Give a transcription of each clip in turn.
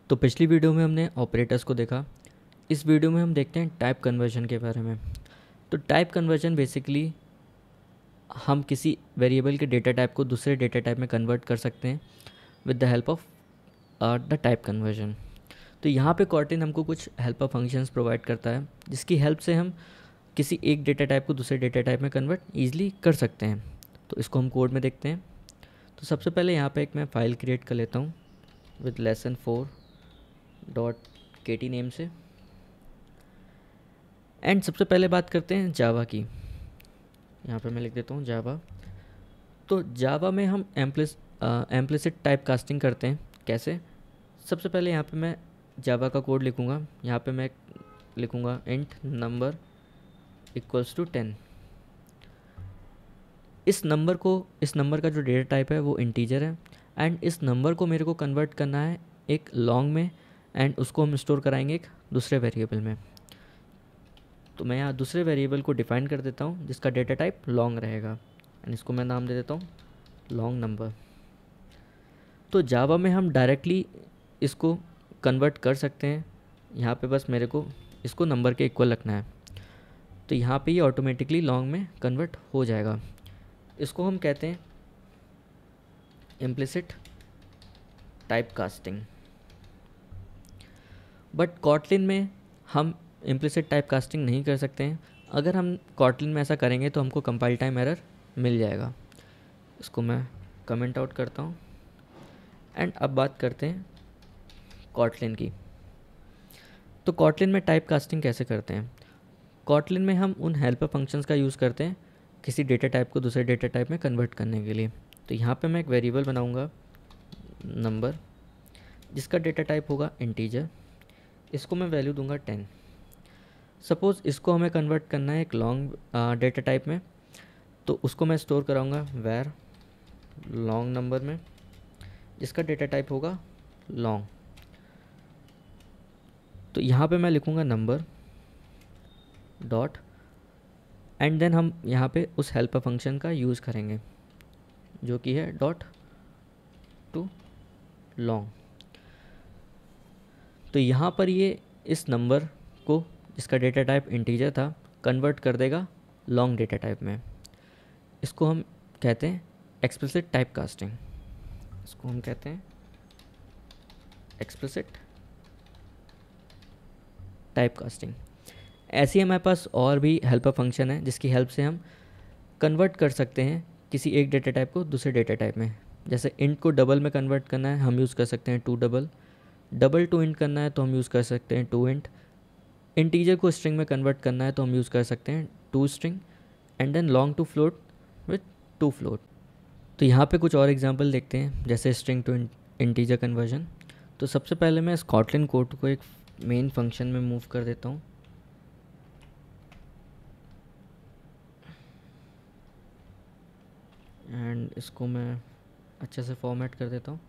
तो पिछली वीडियो में हमने ऑपरेटर्स को देखा। इस वीडियो में हम देखते हैं टाइप कन्वर्जन के बारे में। तो टाइप कन्वर्जन बेसिकली हम किसी वेरिएबल के डेटा टाइप को दूसरे डेटा टाइप में कन्वर्ट कर सकते हैं with the help of the type conversion. तो यहाँ पे कॉर्टिन हमको कुछ हेल्पर फंक्शंस प्रोवाइड करता है जिसकी हेल्प से हम किसी एक डेटा टाइप को दूसरे डेटा टाइप में कन्वर्ट ईजिली कर सकते हैं। तो इसको हम कोड में देखते हैं। तो सबसे पहले यहाँ पे एक मैं फ़ाइल क्रिएट कर लेता हूँ विद lesson4.kt नेम से। एंड सबसे पहले बात करते हैं जावा की। यहाँ पे मैं लिख देता हूँ जावा। तो जावा में हम एम्प्लिसिट टाइप कास्टिंग करते हैं। कैसे? सबसे पहले यहाँ पे मैं जावा का कोड लिखूँगा। यहाँ पे मैं लिखूँगा इंट नंबर इक्वल्स टू 10। इस नंबर का जो डेटा टाइप है वो इंटीजर है एंड इस नंबर को मेरे को कन्वर्ट करना है एक लॉन्ग में एंड उसको हम स्टोर कराएंगे एक दूसरे वेरिएबल में। तो मैं यहाँ दूसरे वेरिएबल को डिफाइन कर देता हूँ जिसका डेटा टाइप लॉन्ग रहेगा एंड इसको मैं नाम दे देता हूँ लॉन्ग नंबर। तो जावा में हम डायरेक्टली इसको कन्वर्ट कर सकते हैं। यहाँ पे बस मेरे को इसको नंबर के इक्वल रखना है। तो यहाँ पे ये ऑटोमेटिकली लॉन्ग में कन्वर्ट हो जाएगा। इसको हम कहते हैं implicit type casting. But Kotlin में हम इम्प्लिसिट टाइप कास्टिंग नहीं कर सकते हैं। अगर हम कॉटलिन में ऐसा करेंगे तो हमको कंपाइल टाइम एरर मिल जाएगा। इसको मैं कमेंट आउट करता हूँ एंड अब बात करते हैं कॉटलिन की। तो कॉटलिन में टाइप कास्टिंग कैसे करते हैं? कॉटलिन में हम उन हेल्पर फंक्शंस का यूज़ करते हैं किसी डेटा टाइप को दूसरे डेटा टाइप में कन्वर्ट करने के लिए। तो यहाँ पे मैं एक वेरिएबल बनाऊँगा नंबर जिसका डेटा टाइप होगा इंटीजर। इसको मैं वैल्यू दूंगा 10। सपोज़ इसको हमें कन्वर्ट करना है एक लॉन्ग डेटा टाइप में। तो उसको मैं स्टोर कराऊंगा वैर लॉन्ग नंबर में जिसका डेटा टाइप होगा लॉन्ग। तो यहाँ पे मैं लिखूँगा नंबर डॉट एंड देन हम यहाँ पे उस हेल्पर फंक्शन का यूज़ करेंगे जो कि है डॉट टू लॉन्ग। तो यहाँ पर ये इस नंबर को जिसका डेटा टाइप इंटीजर था कन्वर्ट कर देगा लॉन्ग डेटा टाइप में। इसको हम कहते हैं एक्सप्लिसिट टाइप कास्टिंग। इसको हम कहते हैं एक्सप्लिसिट टाइप कास्टिंग। ऐसी हमारे पास और भी हेल्पर फंक्शन है जिसकी हेल्प से हम कन्वर्ट कर सकते हैं किसी एक डेटा टाइप को दूसरे डेटा टाइप में। जैसे इंट को डबल में कन्वर्ट करना है हम यूज़ कर सकते हैं to double. Double to int करना है तो हम यूज़ कर सकते हैं टू इंट। इंटीजर को स्ट्रिंग में कन्वर्ट करना है तो हम यूज़ कर सकते हैं to string and then long to float with to float. तो यहाँ पे कुछ और एग्जांपल देखते हैं जैसे स्ट्रिंग टू इंटीजर कन्वर्जन। तो सबसे पहले मैं कॉटलिन कोड को एक मेन फंक्शन में मूव कर देता हूँ। एंड इसको मैं अच्छे से फॉर्मेट कर देता हूँ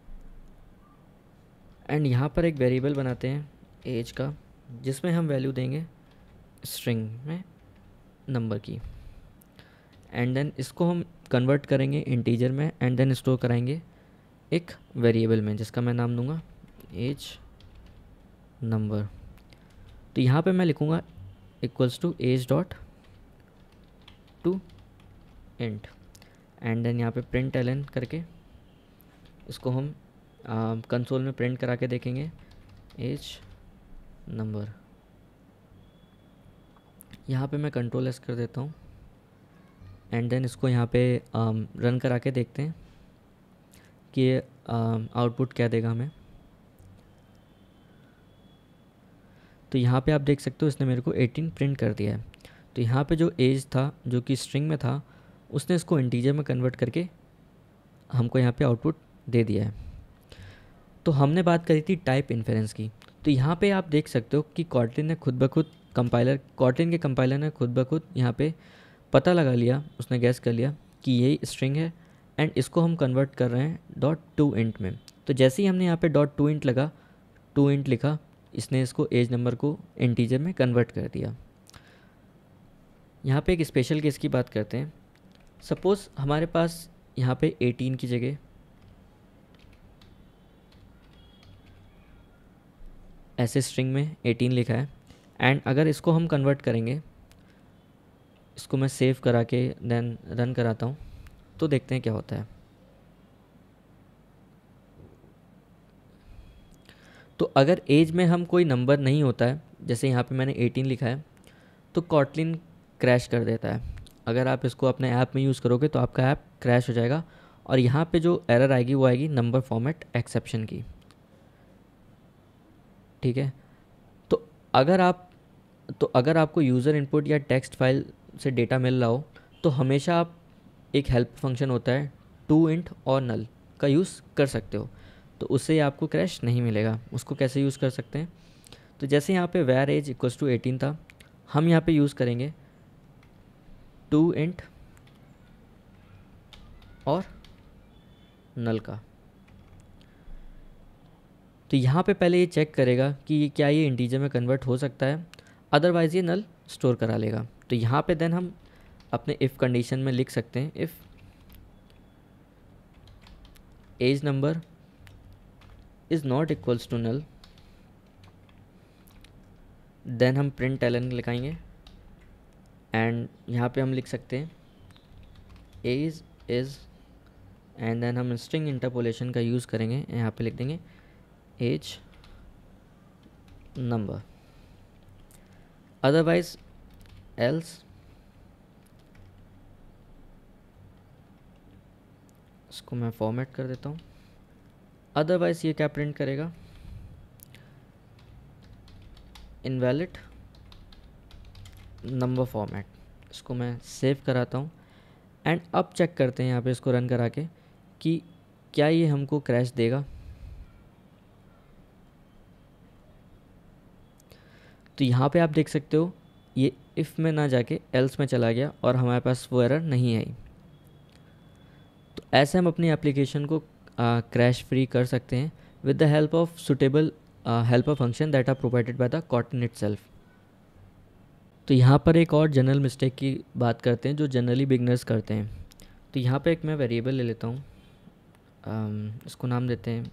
एंड यहाँ पर एक वेरिएबल बनाते हैं एज का जिसमें हम वैल्यू देंगे स्ट्रिंग में नंबर की एंड देन इसको हम कन्वर्ट करेंगे इंटीजर में एंड देन स्टोर कराएंगे एक वेरिएबल में जिसका मैं नाम दूंगा एज नंबर। तो यहाँ पे मैं लिखूँगा equals to age dot to int and then यहाँ पे प्रिंट एलन करके इसको हम कंसोल में प्रिंट करा के देखेंगे एज नंबर। यहाँ पे मैं कंट्रोल एस कर देता हूँ एंड देन इसको यहाँ पे रन करा के देखते हैं कि ये आउटपुट क्या देगा हमें। तो यहाँ पे आप देख सकते हो इसने मेरे को 18 प्रिंट कर दिया है। तो यहाँ पे जो एज था जो कि स्ट्रिंग में था उसने इसको इंटीजर में कन्वर्ट करके हमको यहाँ पे आउटपुट दे दिया है। तो हमने बात करी थी टाइप इन्फेरेंस की। तो यहाँ पे आप देख सकते हो कि कॉटलिन के कंपाइलर ने खुद ब खुद यहाँ पे पता लगा लिया, उसने गैस कर लिया कि ये स्ट्रिंग है एंड इसको हम कन्वर्ट कर रहे हैं डॉट टू इंट में। तो जैसे ही हमने यहाँ पे डॉट टू इंट लिखा इसने इसको एज नंबर को इंटीजर में कन्वर्ट कर दिया। यहाँ पे एक स्पेशल केस की बात करते हैं। सपोज़ हमारे पास यहाँ पे 18 की जगह ऐसे स्ट्रिंग में 18 लिखा है। एंड अगर इसको हम कन्वर्ट करेंगे, इसको मैं सेव करा के देन रन कराता हूँ, तो देखते हैं क्या होता है। तो अगर एज में हम कोई नंबर नहीं होता है, जैसे यहाँ पे मैंने 18 लिखा है, तो कॉटलिन क्रैश कर देता है। अगर आप इसको अपने ऐप में यूज़ करोगे तो आपका ऐप क्रैश हो जाएगा, और यहाँ पे जो एरर आएगी वो आएगी नंबर फॉर्मेट एक्सेप्शन की। ठीक है। तो अगर आपको यूज़र इनपुट या टेक्स्ट फाइल से डेटा मिल रहा हो, तो हमेशा आप एक हेल्प फंक्शन होता है टू इंट और नल का यूज़ कर सकते हो, तो उससे आपको क्रैश नहीं मिलेगा। उसको कैसे यूज़ कर सकते हैं, तो जैसे यहाँ पे वैर एज इक्वल्स टू 18 था, हम यहाँ पे यूज़ करेंगे टू इंट और नल का। तो यहाँ पे पहले ये चेक करेगा कि क्या ये इंटीजर में कन्वर्ट हो सकता है, अदरवाइज़ ये नल स्टोर करा लेगा। तो यहाँ पे देन हम अपने इफ़ कंडीशन में लिख सकते हैं, if age number is not equals to null, then हम प्रिंट एलन लिखाएंगे। एंड यहाँ पे हम लिख सकते हैं एज इज़, एंड देन हम स्ट्रिंग इंटरपोलेशन का यूज़ करेंगे, यहाँ पे लिख देंगे एज नंबर, अदरवाइज एल्स। इसको मैं फॉर्मेट कर देता हूँ, अदरवाइज ये क्या प्रिंट करेगा, इनवैलिड नंबर फॉर्मेट। इसको मैं सेव कराता हूँ एंड अब चेक करते हैं यहाँ पे इसको रन करा के कि क्या ये हमको क्रैश देगा। तो यहाँ पे आप देख सकते हो ये इफ़ में ना जाके एल्स में चला गया और हमारे पास वो एरर नहीं आई। तो ऐसे हम अपनी एप्लीकेशन को क्रैश फ्री कर सकते हैं with the help of suitable helper function that are provided by the Kotlin itself. तो यहाँ पर एक और जनरल मिस्टेक की बात करते हैं जो जनरली बिगनर्स करते हैं। तो यहाँ पे एक मैं वेरिएबल ले लेता हूँ, इसको नाम देते हैं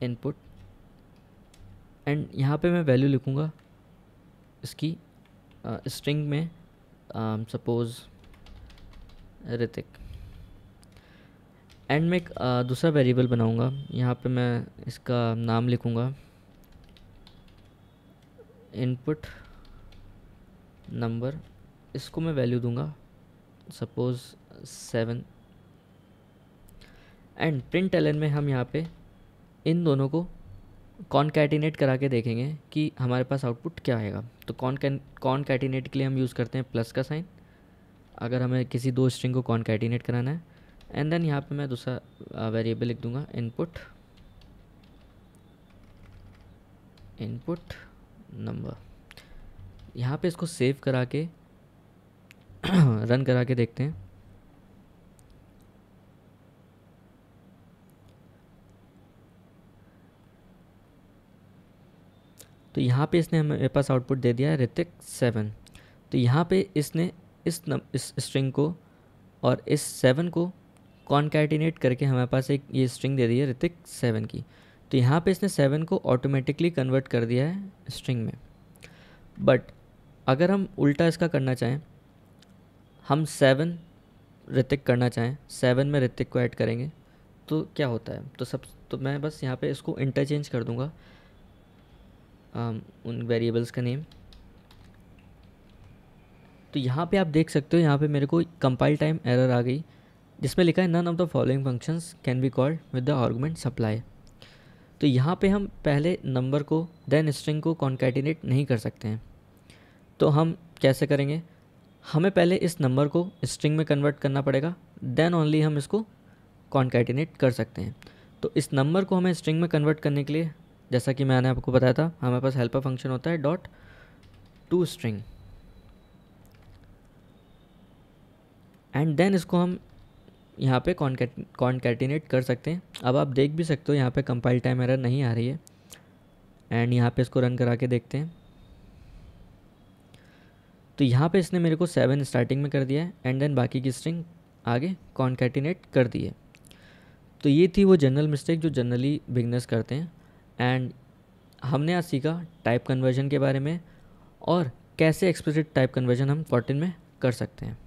इनपुट, एंड यहाँ पे मैं वैल्यू लिखूँगा इसकी स्ट्रिंग में, सपोज़ ऋतिक। एंड में एक दूसरा वेरिएबल बनाऊँगा, यहाँ पे मैं इसका नाम लिखूँगा इनपुट नंबर, इसको मैं वैल्यू दूंगा सपोज़ 7। एंड प्रिंट एलन में हम यहाँ पे इन दोनों को कॉनकैटिनेट करा के देखेंगे कि हमारे पास आउटपुट क्या आएगा। तो कॉनकैटिनेट के लिए हम यूज़ करते हैं प्लस का साइन, अगर हमें किसी दो स्ट्रिंग को कॉनकैटिनेट कराना है। एंड देन यहाँ पे मैं दूसरा वेरिएबल लिख दूंगा इनपुट नंबर। यहाँ पे इसको सेव करा के रन करा के देखते हैं। तो यहाँ पे इसने हमें पास आउटपुट दे दिया है ऋतिक 7। तो यहाँ पे इसने इस स्ट्रिंग को और इस 7 को कॉनकैटिनेट करके हमारे पास एक ये स्ट्रिंग दे दी है ऋतिक 7 की। तो यहाँ पे इसने 7 को ऑटोमेटिकली कन्वर्ट कर दिया है स्ट्रिंग में। बट अगर हम उल्टा इसका करना चाहें, हम 7 ऋतिक करना चाहें, 7 में ऋतिक को ऐड करेंगे तो क्या होता है। तो मैं बस यहाँ पे इसको इंटरचेंज कर दूँगा उन वेरिएबल्स का नेम। तो यहाँ पे आप देख सकते हो, यहाँ पे मेरे को कंपाइल टाइम एरर आ गई जिसमें लिखा है none of the following functions can be called with the argument supply. तो यहाँ पे हम पहले नंबर को देन स्ट्रिंग को कॉन्कैटिनेट नहीं कर सकते हैं। तो हम कैसे करेंगे, हमें पहले इस नंबर को स्ट्रिंग में कन्वर्ट करना पड़ेगा, देन ओनली हम इसको कॉन्कैटिनेट कर सकते हैं। तो इस नंबर को हमें स्ट्रिंग में कन्वर्ट करने के लिए, जैसा कि मैंने आपको बताया था, हमारे पास हेल्पर फंक्शन होता है dot to string, and then इसको हम यहाँ पे कॉन्कैटिनेट कर सकते हैं। अब आप देख भी सकते हो यहाँ पे कंपाइल टाइम एरर नहीं आ रही है। एंड यहाँ पे इसको रन करा के देखते हैं। तो यहाँ पे इसने मेरे को 7 स्टार्टिंग में कर दिया है एंड देन बाकी की स्ट्रिंग आगे कॉन्कैटिनेट कर दी है। तो ये थी वो जनरल मिस्टेक जो जनरली बिगनर्स करते हैं। एंड हमने आज सीखा टाइप कन्वर्जन के बारे में और कैसे एक्सप्लिसिट टाइप कन्वर्जन हम Fortran में कर सकते हैं।